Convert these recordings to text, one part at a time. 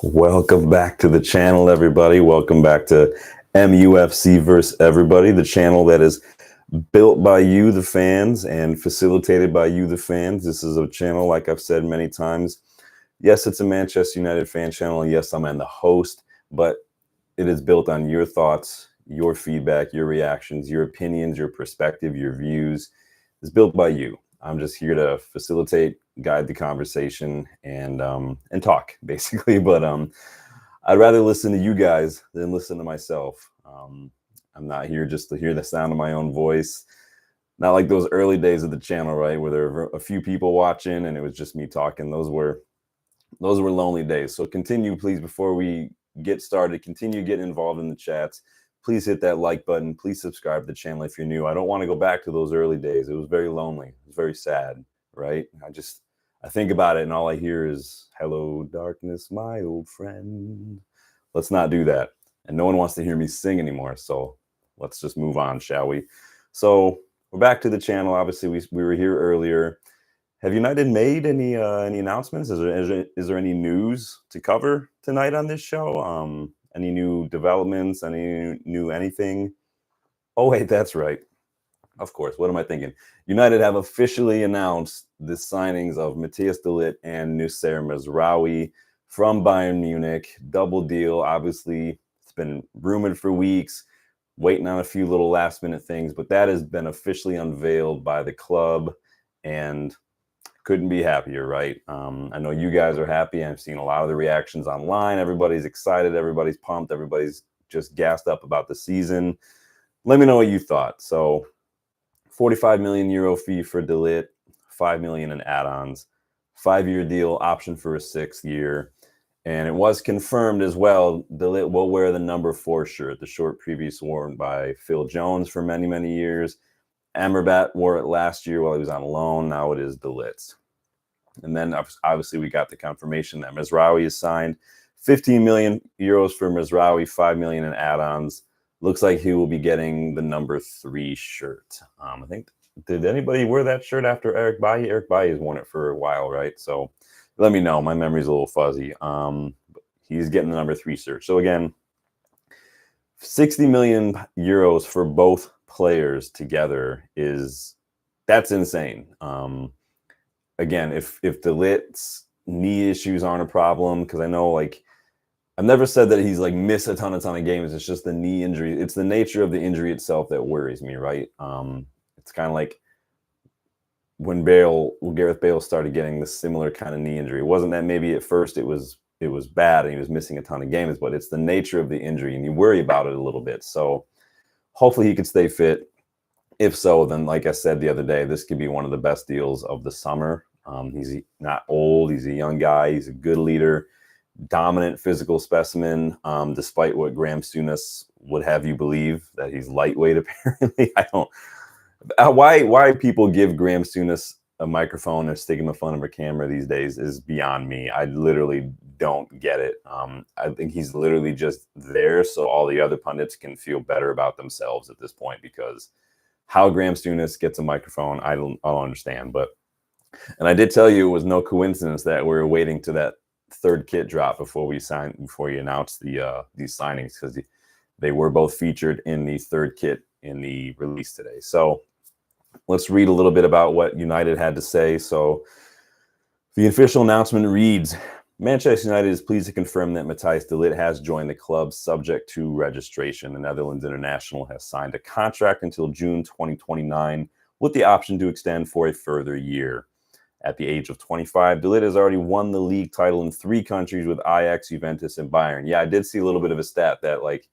Welcome back to the channel, everybody. Welcome back to MUFC versus Everybody, the channel that is built by you, the fans, and facilitated by you, the fans. This is a channel, like I've said many times. Yes, it's a Manchester United fan channel. And yes, I'm the host, but it is built on your thoughts, your feedback, your reactions, your opinions, your perspective, your views. It's built by you. I'm just here to facilitate, guide the conversation, and talk, basically. But I'd rather listen to you guys than listen to myself. I'm not here just to hear the sound of my own voice. Not like those early days of the channel, right, where there were a few people watching and it was just me talking. Those were lonely days. So continue, please, before we get started, continue getting involved in the chats. Please hit that like button. Please subscribe to the channel if you're new. I don't want to go back to those early days. It was very lonely. It was very sad, right? I think about it and all I hear is, hello, darkness, my old friend. Let's not do that. And no one wants to hear me sing anymore. So let's just move on, shall we? So we're back to the channel. Obviously, we were here earlier. Have United made any announcements? Is there any news to cover tonight on this show? Any new developments? Any new anything? Oh, wait, that's right. Of course. What am I thinking? United have officially announced the signings of Matthijs and Noussair Mazraoui from Bayern Munich. Double deal. Obviously, it's been rumored for weeks, waiting on a few little last-minute things, but that has been officially unveiled by the club, and couldn't be happier, right? I know you guys are happy. I've seen a lot of the reactions online. Everybody's excited. Everybody's pumped. Everybody's just gassed up about the season. Let me know what you thought. So 45 million euro fee for De Ligt, 5 million in add-ons, 5-year deal, option for a 6th year. And it was confirmed as well, De Ligt will wear the number 4 shirt, the short previous worn by Phil Jones for many, many years. Amrabat wore it last year while he was on loan. Now it is De Ligt. And then obviously we got the confirmation that Mazraoui is signed. 15 million euros for Mazraoui, 5 million in add-ons. Looks like he will be getting the number 3 shirt. I think, did anybody wear that shirt after Eric Bailly? Eric Bailly has worn it for a while, right? So let me know. My memory's a little fuzzy. He's getting the number 3 shirt. So again, 60 million euros for both players together that's insane. Again, if De Ligt's knee issues aren't a problem, because I know, like, I've never said that he's like missed a ton of games. It's just the knee injury. It's the nature of the injury itself that worries me, right? It's kind of like when Gareth Bale started getting this similar kind of knee injury. It wasn't that maybe at first it was bad and he was missing a ton of games, but it's the nature of the injury and you worry about it a little bit. So hopefully he could stay fit. If so, then like I said the other day, this could be one of the best deals of the summer. He's not old. He's a young guy. He's a good leader, dominant physical specimen, despite what Graham Souness would have you believe, that he's lightweight, apparently. I don't... Why people give Graham Souness a microphone or stick him in front of a camera these days is beyond me. I literally don't get it. I think he's literally just there so all the other pundits can feel better about themselves at this point, because how Graham Souness gets a microphone, I don't understand. And I did tell you it was no coincidence that we were waiting to that 3rd kit drop before you announced these signings, because they were both featured in the 3rd kit in the release today. So let's read a little bit about what United had to say. So the official announcement reads, Manchester United is pleased to confirm that Matthijs de Ligt has joined the club subject to registration. The Netherlands international has signed a contract until June 2029 with the option to extend for a further year. At the age of 25, de Ligt has already won the league title in 3 countries with Ajax, Juventus, and Bayern. Yeah, I did see a little bit of a stat that, like,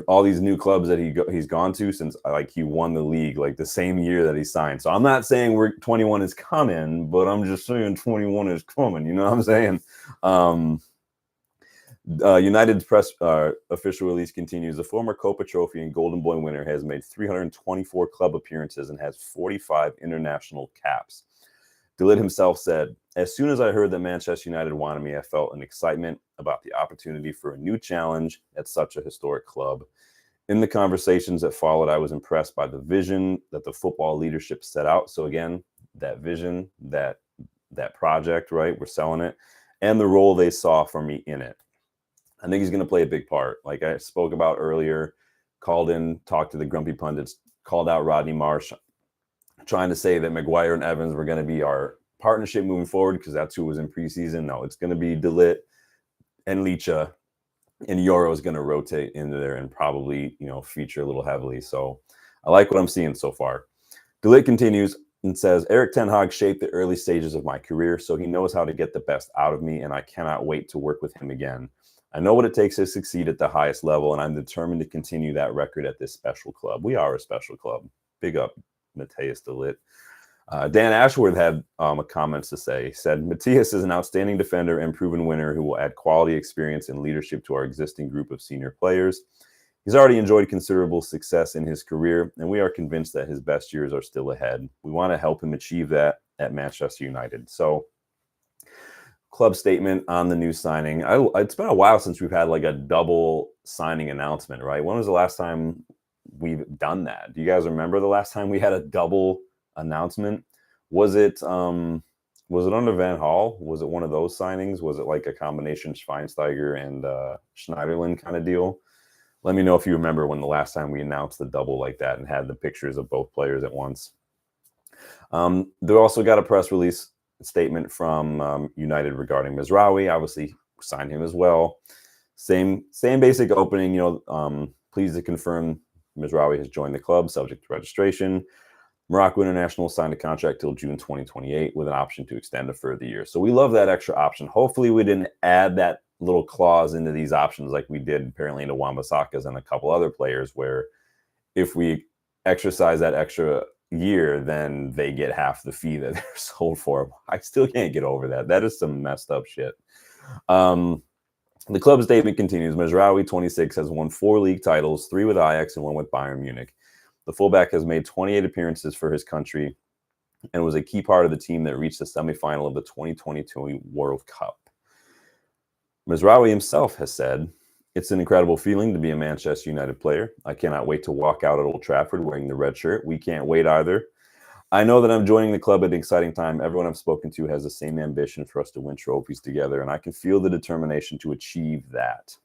all these new clubs that he's gone to since, like, he won the league like the same year that he signed. So I'm not saying 21 is coming, but I'm just saying 21 is coming. You know what I'm saying? United's press official release continues. The former Copa Trophy and Golden Boy winner has made 324 club appearances and has 45 international caps. De Ligt himself said, as soon as I heard that Manchester United wanted me, I felt an excitement about the opportunity for a new challenge at such a historic club. In the conversations that followed, I was impressed by the vision that the football leadership set out. So again, that vision, that project, right? We're selling it. and the role they saw for me in it. I think he's going to play a big part. Like I spoke about earlier, called in, talked to the grumpy pundits, called out Rodney Marsh, trying to say that Maguire and Evans were going to be our partnership moving forward because that's who was in preseason. No, it's going to be Ligt and Ligt, and Euro is going to rotate into there and probably, feature a little heavily. So I like what I'm seeing so far. Ligt continues and says, Erik ten Hag shaped the early stages of my career, so he knows how to get the best out of me, and I cannot wait to work with him again. I know what it takes to succeed at the highest level, and I'm determined to continue that record at this special club. We are a special club. Big up, Matthijs de Ligt. Dan Ashworth had comments to say. He said, Matthijs is an outstanding defender and proven winner who will add quality, experience, and leadership to our existing group of senior players. He's already enjoyed considerable success in his career, and we are convinced that his best years are still ahead. We want to help him achieve that at Manchester United. So, club statement on the new signing. It's been a while since we've had like a double signing announcement, right? When was the last time we've done that? Do you guys remember the last time we had a double announcement? Was it under Van Gaal? Was it one of those signings? Was it like a combination Schweinsteiger and Schneiderlin kind of deal? Let me know if you remember when the last time we announced the double like that and had the pictures of both players at once. They also got a press release statement from United regarding Mazraoui. Obviously signed him as well. Same basic opening, pleased to confirm Mazraoui has joined the club subject to registration. Morocco International signed a contract till June 2028 with an option to extend a further year. So we love that extra option. Hopefully we didn't add that little clause into these options like we did apparently into Wan-Bissaka's and a couple other players, where if we exercise that extra year, then they get half the fee that they're sold for. I still can't get over that. That is some messed up shit. The club statement continues. Mazraoui, 26, has won 4 league titles, 3 with Ajax and 1 with Bayern Munich. The fullback has made 28 appearances for his country and was a key part of the team that reached the semifinal of the 2022 World Cup. Mazraoui himself has said, it's an incredible feeling to be a Manchester United player. I cannot wait to walk out at Old Trafford wearing the red shirt. We can't wait either. I know that I'm joining the club at an exciting time. Everyone I've spoken to has the same ambition for us to win trophies together, and I can feel the determination to achieve that.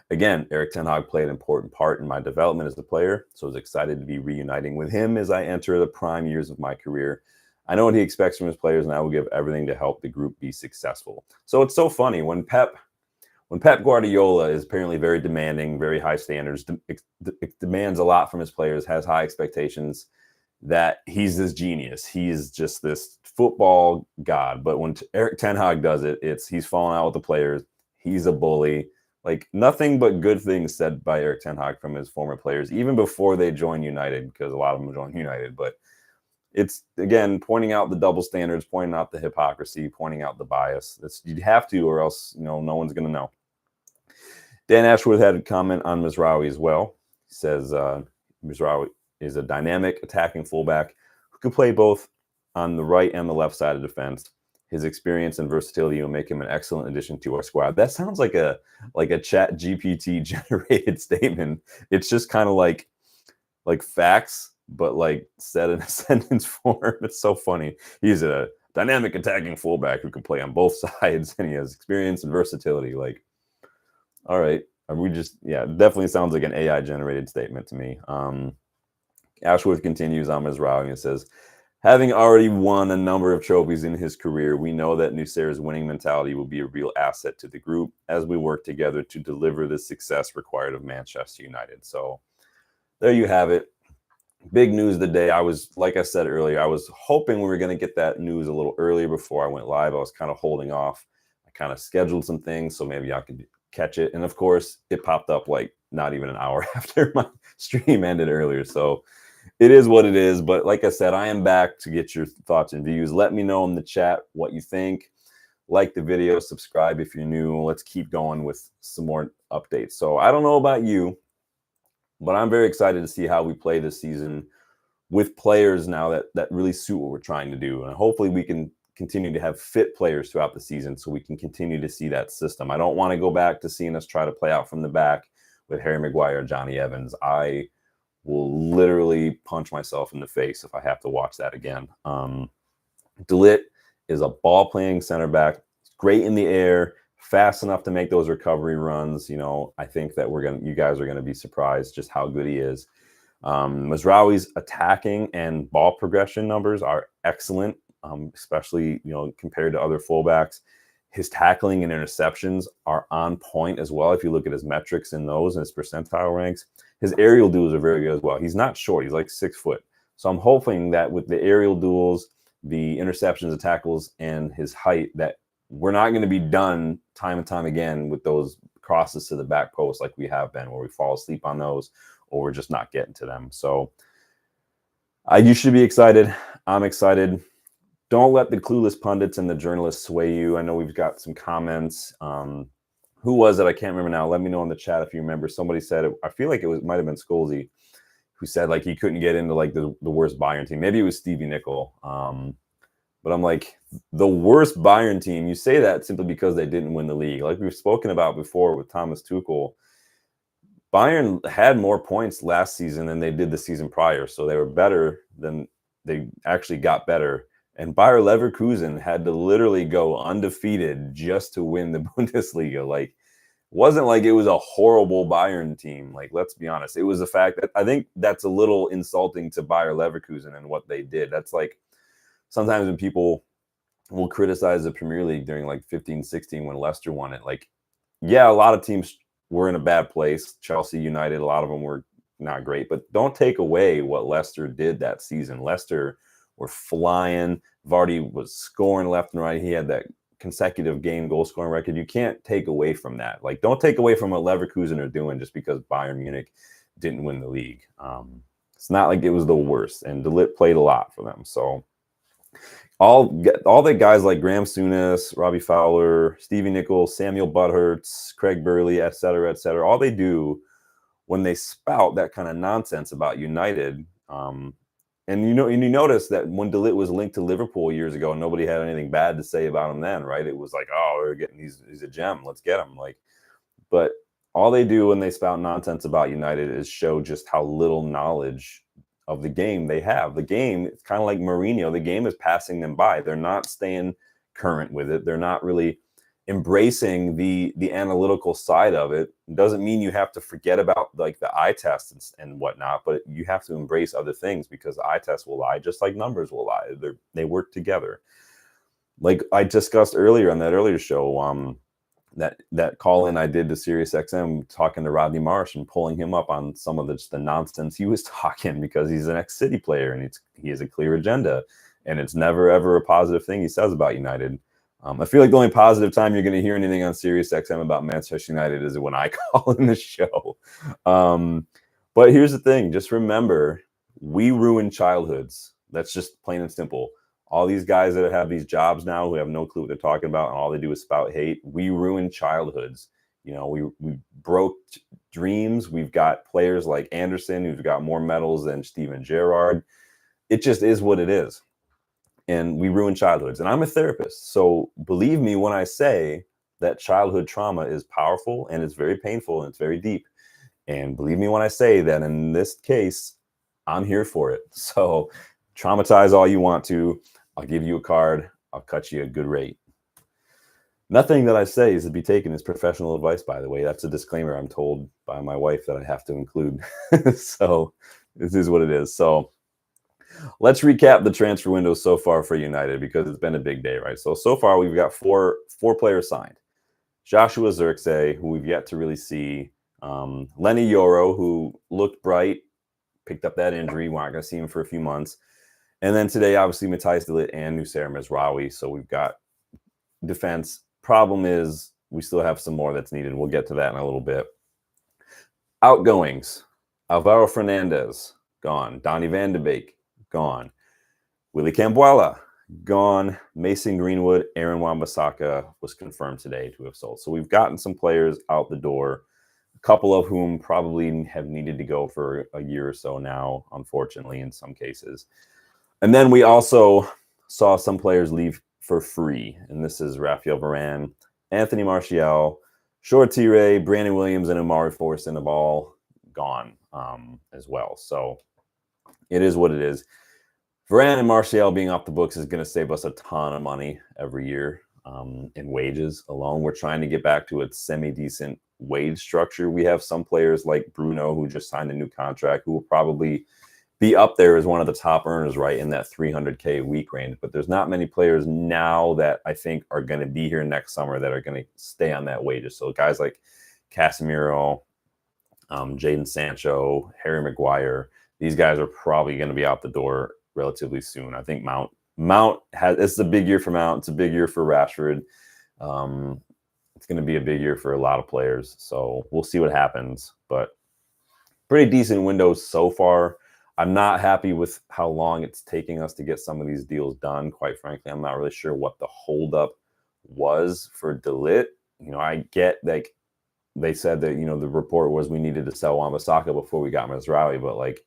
Again, Erik ten Hag played an important part in my development as a player, so I was excited to be reuniting with him as I enter the prime years of my career. I know what he expects from his players, and I will give everything to help the group be successful. So it's so funny when Pep Guardiola is apparently very demanding, very high standards, demands a lot from his players, has high expectations, that he's this genius. He is just this football god. But when Erik ten Hag does it, he's falling out with the players. He's a bully. Like nothing but good things said by Erik ten Hag from his former players, even before they joined United, because a lot of them joined United. But it's, again, pointing out the double standards, pointing out the hypocrisy, pointing out the bias. You have to, or else no one's going to know. Dan Ashworth had a comment on Mazraoui as well. He says Mazraoui is a dynamic attacking fullback who can play both on the right and the left side of defense. His experience and versatility will make him an excellent addition to our squad. That sounds like a Chat GPT generated statement. It's just kind of like facts, but like said in a sentence form. It's so funny. He's a dynamic attacking fullback who can play on both sides, and he has experience and versatility. Like, all right, it definitely sounds like an AI generated statement to me. Ashworth continues on Mazraoui and says, having already won a number of trophies in his career, we know that Noussair's winning mentality will be a real asset to the group as we work together to deliver the success required of Manchester United. So there you have it. Big news of the day. Like I said earlier, I was hoping we were going to get that news a little earlier before I went live. I was kind of holding off. I kind of scheduled some things so maybe I could catch it. And of course, it popped up like not even an hour after my stream ended earlier. So it is what it is. But like I said, I am back to get your thoughts and views. Let me know in the chat what you think. Like the video, subscribe if you're new. Let's keep going with some more updates. So I don't know about you, but I'm very excited to see how we play this season with players now that really suit what we're trying to do. And hopefully we can continue to have fit players throughout the season so we can continue to see that system. I don't want to go back to seeing us try to play out from the back with Harry Maguire and Johnny Evans. I will literally punch myself in the face if I have to watch that again. De Ligt is a ball-playing center back, great in the air, fast enough to make those recovery runs. You know, I think that you guys are gonna be surprised just how good he is. Mazraoui's attacking and ball progression numbers are excellent, especially, you know, compared to other fullbacks. His tackling and interceptions are on point as well. If you look at his metrics in those and his percentile ranks, his aerial duels are very good as well. He's not short. He's like 6 foot. So I'm hoping that with the aerial duels, the interceptions, the tackles, and his height, that we're not going to be done time and time again with those crosses to the back post like we have been, where we fall asleep on those or we're just not getting to them. So you should be excited. I'm excited. Don't let the clueless pundits and the journalists sway you. I know we've got some comments. Who was it? I can't remember now. Let me know in the chat if you remember. Somebody said, I feel like might have been Scholesy, who said like he couldn't get into like the worst Bayern team. Maybe it was Stevie Nickel. But I'm like, the worst Bayern team, you say that simply because they didn't win the league. Like we've spoken about before with Thomas Tuchel, Bayern had more points last season than they did the season prior. So they were better than they actually got better. And Bayer Leverkusen had to literally go undefeated just to win the Bundesliga. Like, wasn't like it was a horrible Bayern team. Like, let's be honest. It was the fact that I think that's a little insulting to Bayer Leverkusen and what they did. That's like sometimes when people will criticize the Premier League during like 15-16 when Leicester won it. Like, yeah, a lot of teams were in a bad place. Chelsea, United, a lot of them were not great. But don't take away what Leicester did that season. Leicester were flying. Vardy was scoring left and right. He had that consecutive game goal scoring record. You can't take away from that. Like, don't take away from what Leverkusen are doing just because Bayern Munich didn't win the league. It's not like it was the worst. And De Ligt played a lot for them. So all the guys like Graham Souness, Robbie Fowler, Stevie Nichols, Samuel Butthurst, Craig Burley, et cetera, all they do when they spout that kind of nonsense about United, and you notice that when De Ligt was linked to Liverpool years ago, nobody had anything bad to say about him then, right? It was like, oh, we're getting he's a gem, let's get him. Like, but all they do when they spout nonsense about United is show just how little knowledge of the game they have. The game, it's kind of like Mourinho. The game is passing them by. They're not staying current with it. They're not really embracing the analytical side of it. It doesn't mean you have to forget about like the eye test and whatnot, but you have to embrace other things because the eye test will lie just like numbers will lie. They work together. Like I discussed earlier on that earlier show, that call in I did to Sirius XM talking to Rodney Marsh and pulling him up on some of the nonsense he was talking because he's an ex-City player and he has a clear agenda and it's never ever a positive thing he says about United. I feel like the only positive time you're going to hear anything on Sirius XM about Manchester United is when I call in the show. But here's the thing. Just remember, we ruin childhoods. That's just plain and simple. All these guys that have these jobs now who have no clue what they're talking about and all they do is spout hate, we ruin childhoods. You know, we broke dreams. We've got players like Anderson who've got more medals than Steven Gerrard. It just is what it is. And we ruin childhoods. And I'm a therapist. So believe me when I say that childhood trauma is powerful and it's very painful and it's very deep. And believe me when I say that in this case, I'm here for it. So traumatize all you want to. I'll give you a card. I'll cut you a good rate. Nothing that I say is to be taken as professional advice, by the way. That's a disclaimer I'm told by my wife that I have to include. So this is what it is. So let's recap the transfer window so far for United because it's been a big day, right? So far we've got four players signed. Joshua Zirkzee, who we've yet to really see. Lenny Yoro, who looked bright, picked up that injury. We're not going to see him for a few months. And then today, obviously, Matthijs de Ligt and Noussair Mazraoui. So we've got defense. Problem is we still have some more that's needed. We'll get to that in a little bit. Outgoings. Alvaro Fernandez, gone. Donny van de Beek, gone. Willy Cambuala, gone. Mason Greenwood, Aaron Wan-Bissaka was confirmed today to have sold. So we've gotten some players out the door, a couple of whom probably have needed to go for a year or so now, unfortunately, in some cases. And then we also saw some players leave for free. And this is Raphael Varane, Anthony Martial, Short Tire, Brandon Williams, and Omari Forson have all gone as well. So it is what it is. Varane and Martial being off the books is going to save us a ton of money every year. in wages alone. We're trying to get back to a semi-decent wage structure. We have some players like Bruno who just signed a new contract who will probably be up there as one of the top earners, right, in that 300K a week range. But there's not many players now that I think are going to be here next summer that are going to stay on that wages. So guys like Casemiro, Jadon Sancho, Harry Maguire, these guys are probably going to be out the door relatively soon. I think Mount has, it's a big year for Mount. It's a big year for Rashford. It's going to be a big year for a lot of players. So we'll see what happens. But pretty decent windows so far. I'm not happy with how long it's taking us to get some of these deals done. Quite frankly, I'm not really sure what the holdup was for Ligt. You know, I get like they said that, you know, the report was we needed to sell Wan-Bissaka before we got Mazraoui, but like,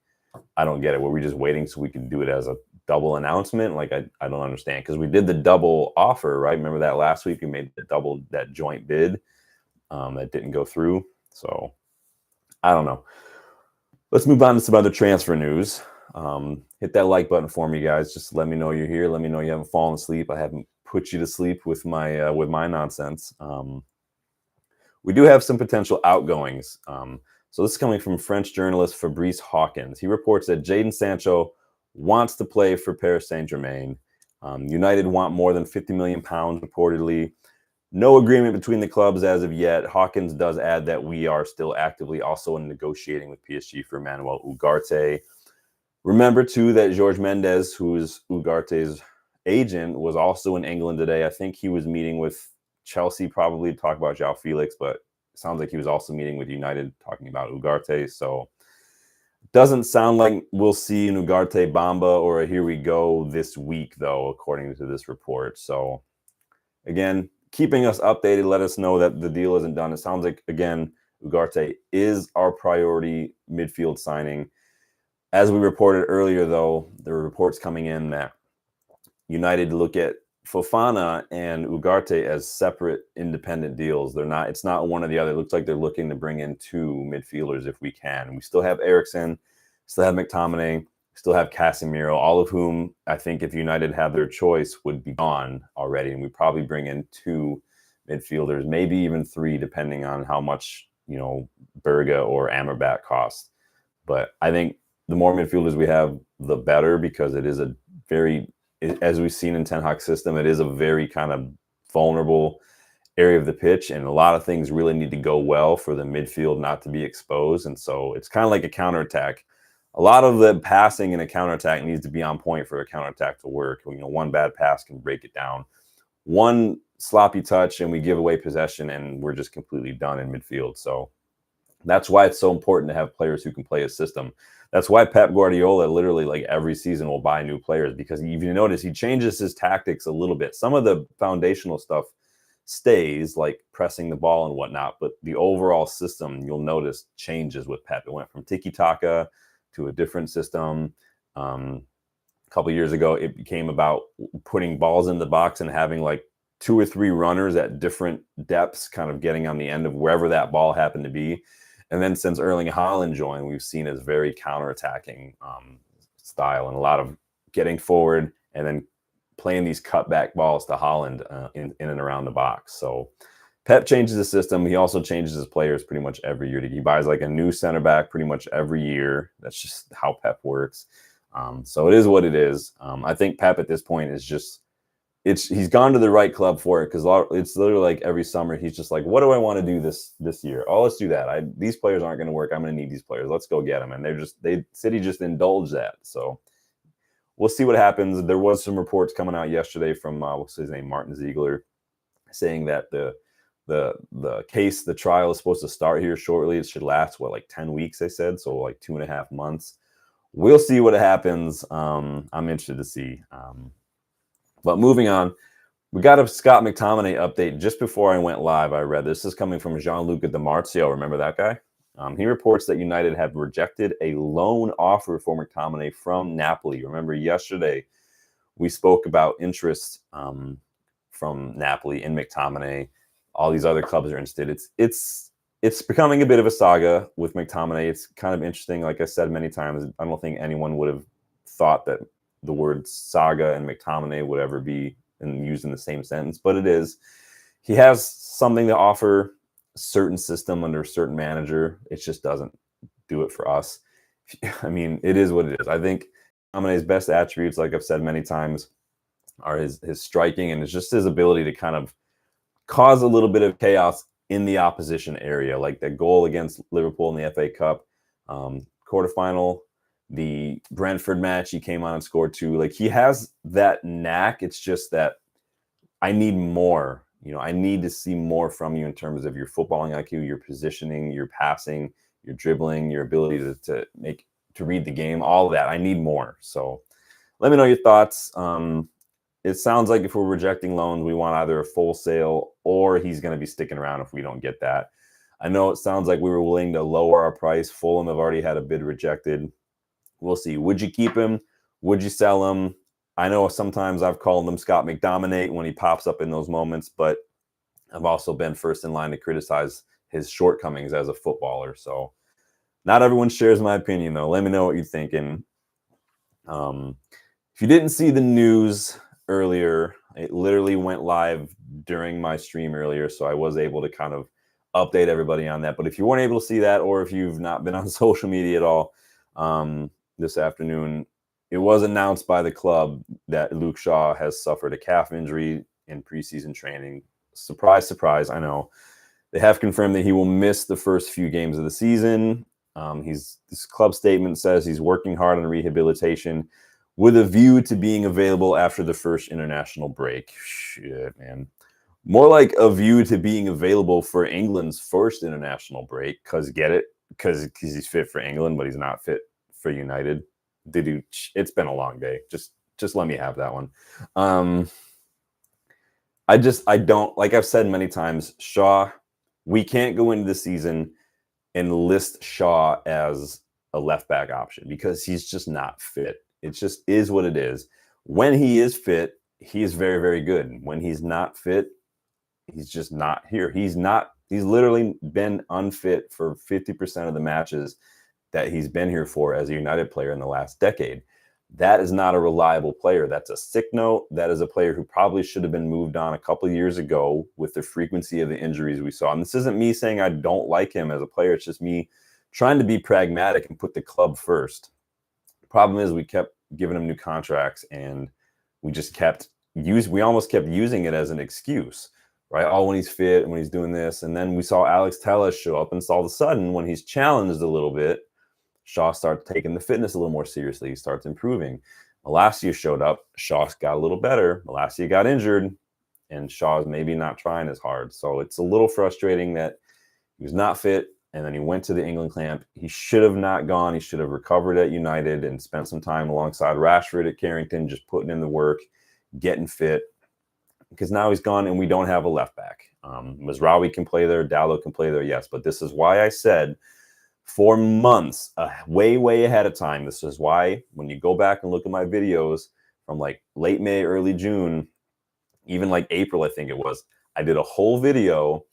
I don't get it. Were we just waiting so we could do it as a double announcement? Like, I don't understand, because we did the double offer, right? Remember that last week we made the double, that joint bid that didn't go through. So I don't know. Let's move on to some other transfer news. Hit that like button for me, guys. Just let me know you're here. Let me know you haven't fallen asleep. I haven't put you to sleep with my nonsense. We do have some potential outgoings. So this is coming from French journalist Fabrice Hawkins. He reports that Jadon Sancho wants to play for Paris Saint-Germain. United want more than £50 million, reportedly. No agreement between the clubs as of yet. Hawkins does add that we are still actively also negotiating with PSG for Manuel Ugarte. Remember, too, that Jorge Mendes, who is Ugarte's agent, was also in England today. I think he was meeting with Chelsea probably to talk about João Felix, but it sounds like he was also meeting with United talking about Ugarte. So doesn't sound like we'll see an Ugarte Bamba or a here we go this week, though, according to this report. So again, keeping us updated, let us know that the deal isn't done. It sounds like, again, Ugarte is our priority midfield signing. As we reported earlier, though, there were reports coming in that United look at Fofana and Ugarte as separate independent deals. They're not, it's not one or the other. It looks like they're looking to bring in two midfielders if we can. We still have Eriksen, still have McTominay, still have Casemiro, all of whom I think if United had their choice would be gone already. And we probably bring in two midfielders, maybe even three, depending on how much, you know, Berga or Amrabat cost. But I think the more midfielders we have, the better, because it is a very, as we've seen in Ten Hag's system, it is a very kind of vulnerable area of the pitch, and a lot of things really need to go well for the midfield not to be exposed. And so it's kind of like a counterattack. A lot of the passing in a counterattack needs to be on point for a counterattack to work. You know, one bad pass can break it down. One sloppy touch and we give away possession and we're just completely done in midfield. So that's why it's so important to have players who can play a system. That's why Pep Guardiola literally like every season will buy new players, because if you notice, he changes his tactics a little bit. Some of the foundational stuff stays, like pressing the ball and whatnot, but the overall system, you'll notice, changes with Pep. It went from tiki-taka to a different system. A couple of years ago, it became about putting balls in the box and having like 2 or 3 runners at different depths, kind of getting on the end of wherever that ball happened to be. And then since Erling Haaland joined, we've seen his very counterattacking style and a lot of getting forward and then playing these cutback balls to Haaland in and around the box. So Pep changes the system. He also changes his players pretty much every year. He buys like a new center back pretty much every year. That's just how Pep works. So it is what it is. I think Pep at this point is just, he's gone to the right club for it, because it's literally like every summer he's just like, what do I want to do this year? Oh, let's do that. These players aren't going to work. I'm going to need these players. Let's go get them. And City just indulged that. So we'll see what happens. There was some reports coming out yesterday from what's his name, Martin Ziegler, saying that the trial is supposed to start here shortly. It should last like 10 weeks, they said, so like 2.5 months. We'll see what happens. I'm interested to see. But moving on, we got a Scott McTominay update just before I went live. I read this is coming from Gianluca Di Marzio. Remember that guy? He reports that United have rejected a loan offer for McTominay from Napoli. Remember yesterday we spoke about interest from Napoli in McTominay. All these other clubs are interested. It's becoming a bit of a saga with McTominay. It's kind of interesting. Like I said many times, I don't think anyone would have thought that the word saga and McTominay would ever be and used in the same sentence, but it is. He has something to offer, a certain system under a certain manager. It just doesn't do it for us. I mean, it is what it is. I think Amane's best attributes, like I've said many times, are his striking, and it's just his ability to kind of cause a little bit of chaos in the opposition area, like that goal against Liverpool in the FA Cup quarterfinal, the Brentford match. He came on and scored 2. Like, he has that knack. It's just that I need more. I need to see more from you in terms of your footballing IQ, your positioning, your passing, your dribbling, your ability to read the game, all of that. I need more. So let me know your thoughts. It sounds like if we're rejecting loans, we want either a full sale or he's going to be sticking around if we don't get that. I know it sounds like we were willing to lower our price. Fulham have already had a bid rejected. We'll see. Would you keep him? Would you sell him? I know sometimes I've called him Scott McDominate when he pops up in those moments, but I've also been first in line to criticize his shortcomings as a footballer. So not everyone shares my opinion, though. Let me know what you're thinking. If you didn't see the news earlier, it literally went live during my stream earlier, so I was able to kind of update everybody on that. But if you weren't able to see that, or if you've not been on social media at all this afternoon, it was announced by the club that Luke Shaw has suffered a calf injury in preseason training. Surprise, surprise, I know. They have confirmed that he will miss the first few games of the season. This club statement says he's working hard on rehabilitation with a view to being available after the first international break. Shit, man. More like a view to being available for England's first international break. Because get it? Because he's fit for England, but he's not fit for United. Dude, it's been a long day. Just let me have that one. I don't, like I've said many times, Shaw, we can't go into the season and list Shaw as a left back option because he's just not fit. It just is what it is. When he is fit, he is very, very good. When he's not fit, he's just not here. He's literally been unfit for 50% of the matches that he's been here for as a United player in the last decade. That is not a reliable player. That's a sick note. That is a player who probably should have been moved on a couple of years ago with the frequency of the injuries we saw. And this isn't me saying I don't like him as a player. It's just me trying to be pragmatic and put the club first. The problem is we kept giving him new contracts and we almost kept using it as an excuse, right? Oh, when he's fit and when he's doing this. And then we saw Alex Telles show up, and all of a sudden when he's challenged a little bit, Shaw starts taking the fitness a little more seriously. He starts improving. Malacia showed up. Shaw got a little better. Malacia got injured, and Shaw's maybe not trying as hard. So it's a little frustrating that he was not fit, and then he went to the England camp. He should have not gone. He should have recovered at United and spent some time alongside Rashford at Carrington, just putting in the work, getting fit, because now he's gone, and we don't have a left back. Mazraoui can play there. Dalot can play there, yes. But this is why I said for months, way ahead of time. This is why when you go back and look at my videos from like late May, early June, even like April, I think it was, I did a whole video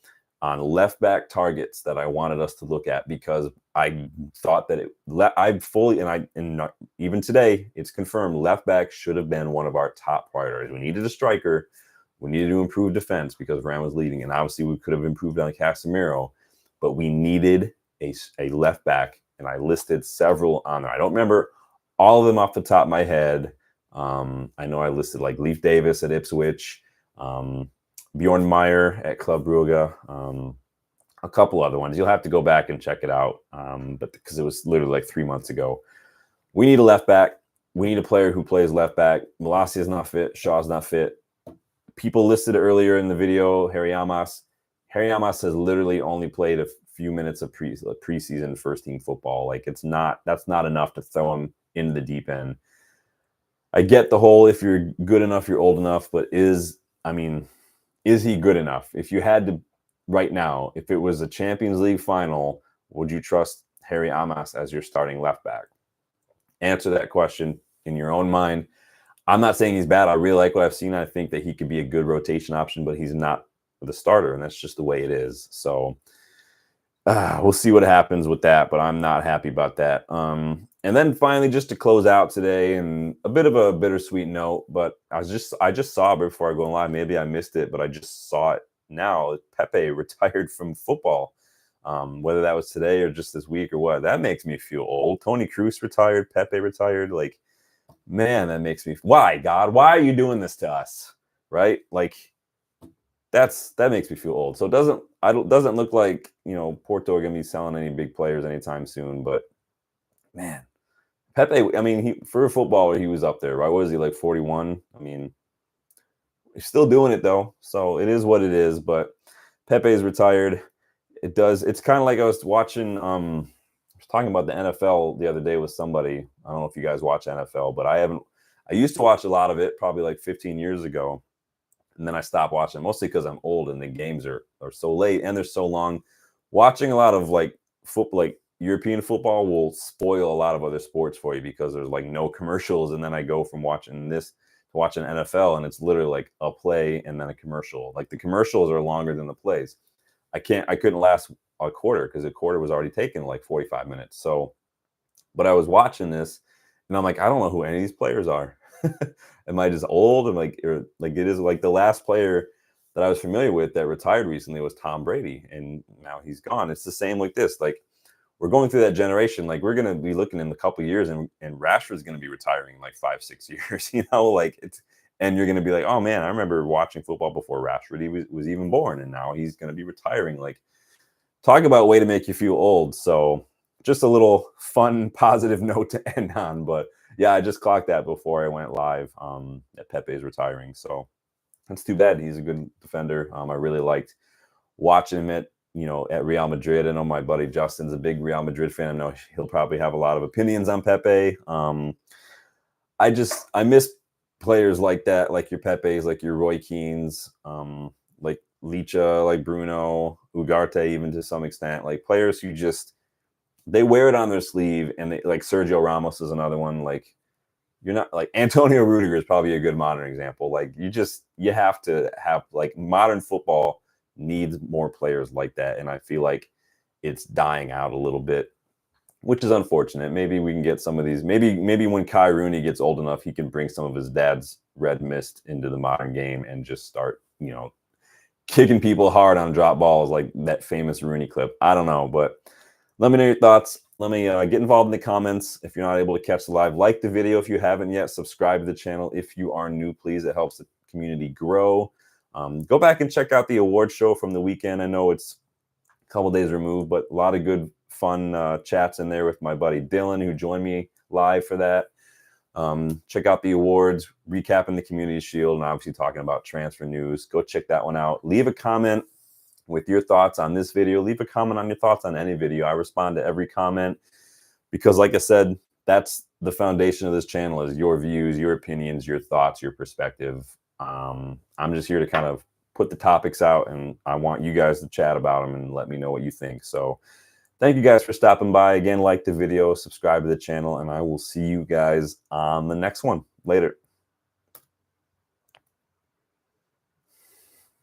on left back targets that I wanted us to look at because I thought that even today, it's confirmed left back should have been one of our top priorities. We needed a striker. We needed to improve defense because Ram was leading. And obviously we could have improved on Casemiro, but we needed a left back, and I listed several on there. I don't remember all of them off the top of my head. I know I listed like Leif Davis at Ipswich, Bjorn Meyer at Club Brugge, a couple other ones. You'll have to go back and check it out, but because it was literally like 3 months ago. We need a left back. We need a player who plays left back. Malacia is not fit. Shaw's not fit. People listed earlier in the video, Harry Amos. Harry Amos has literally only played a few minutes of preseason first team football. Like that's not enough to throw him into the deep end. I get the whole if you're good enough, you're old enough, but is he good enough? If you had to right now, if it was a Champions League final, would you trust Harry Amos as your starting left back? Answer that question in your own mind. I'm not saying he's bad. I really like what I've seen. I think that he could be a good rotation option, but he's not the starter, and that's just the way it is. So we'll see what happens with that, but I'm not happy about that. And then finally, just to close out today, and a bit of a bittersweet note, but I just saw it before I go live. Maybe I missed it, but I just saw it now. Pepe retired from football. Whether that was today or just this week or what, that makes me feel old. Tony Cruz retired, Pepe retired. Like, man, that makes me. Why, God? Why are you doing this to us? Right? Like, that makes me feel old. So it doesn't look like, you know, Porto are gonna be selling any big players anytime soon. But man, Pepe, I mean, for a footballer, he was up there, right? What is he, like 41? I mean, he's still doing it though, so it is what it is. But Pepe is retired. It's kind of like I was watching. I was talking about the NFL the other day with somebody. I don't know if you guys watch NFL, but I haven't. I used to watch a lot of it, probably like 15 years ago, and then I stopped watching, mostly because I'm old and the games are so late and they're so long. Watching a lot of like football, like European football, will spoil a lot of other sports for you because there's like no commercials, and then I go from watching this to watching NFL, and it's literally like a play and then a commercial. Like the commercials are longer than the plays. I couldn't last a quarter because a quarter was already taken like 45 minutes. So, but I was watching this and I'm like, I don't know who any of these players are. Am I just old? I'm like, it is like the last player that I was familiar with that retired recently was Tom Brady, and now he's gone. It's the same like this. Like, we're going through that generation. Like, we're gonna be looking in a couple of years, and Rashford's gonna be retiring in like 5-6 years. You know, like and you're gonna be like, oh man, I remember watching football before Rashford was even born, and now he's gonna be retiring. Like, talk about a way to make you feel old. So just a little fun, positive note to end on. But yeah, I just clocked that before I went live. That Pepe is retiring, so that's too bad. He's a good defender. I really liked watching him at Real Madrid. I know my buddy Justin's a big Real Madrid fan. I know he'll probably have a lot of opinions on Pepe. I miss players like that, like your Pepes, like your Roy Keanes, like Licha, like Bruno, Ugarte, even to some extent, like players who just they wear it on their sleeve, and they, like Sergio Ramos is another one. Like, you're not like Antonio Rudiger is probably a good modern example. Like, you have to have, like, modern football needs more players like that, and I feel like it's dying out a little bit, which is unfortunate. Maybe we can get some of these. Maybe when Kai Rooney gets old enough, he can bring some of his dad's red mist into the modern game and just start, kicking people hard on drop balls like that famous Rooney clip. I don't know, but let me know your thoughts. Let me get involved in the comments. If you're not able to catch the live, like the video if you haven't yet. Subscribe to the channel if you are new, please. It helps the community grow. Go back and check out the award show from the weekend. I know it's a couple days removed, but a lot of good, fun chats in there with my buddy Dylan, who joined me live for that. Check out the awards, recapping the Community Shield, and obviously talking about transfer news. Go check that one out. Leave a comment with your thoughts on this video. Leave a comment on your thoughts on any video. I respond to every comment because, like I said, that's the foundation of this channel, is your views, your opinions, your thoughts, your perspective. I'm just here to kind of put the topics out, and I want you guys to chat about them and let me know what you think. So thank you guys for stopping by. Again, like the video, subscribe to the channel, and I will see you guys on the next one. Later.